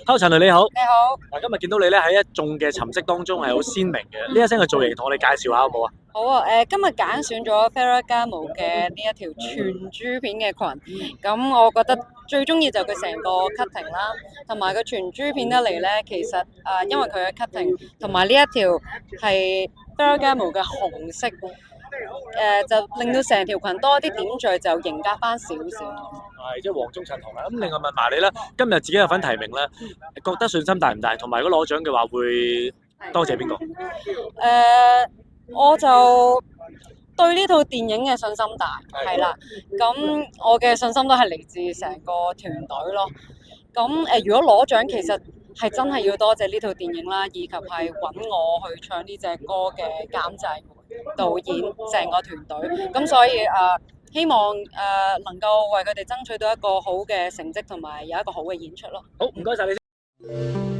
Hello，陳雷你好。你好，嗱，今日見到你咧喺一眾嘅尋色當中係好鮮明嘅，呢一身嘅造型同我哋介紹下好唔好啊？好啊，今日揀選咗 Ferragamo 嘅呢一條全珠片嘅裙，咁我覺得最中意就佢成個 cutting 啦，同埋佢全珠片得嚟咧，其實因為佢嘅 cutting 同埋呢一條係 Ferragamo 嘅紅色，就令到成條裙多啲點綴，就型格翻少少。係即係黃中襯紅啦。咁另外問埋你啦，今日自己有份提名咧，覺得信心大唔大？同埋如果攞獎嘅話，會多謝邊個？我就對呢套電影嘅信心大，係啦。咁我嘅信心都係嚟自成個團隊咯。咁如果攞獎，其實係真係要多謝呢套電影啦，以及係揾我去唱呢隻歌嘅監製、導演、成個團隊。咁所以希望能夠為佢哋爭取到一個好嘅成績，同埋有一個好嘅演出咯。好，唔該晒你先。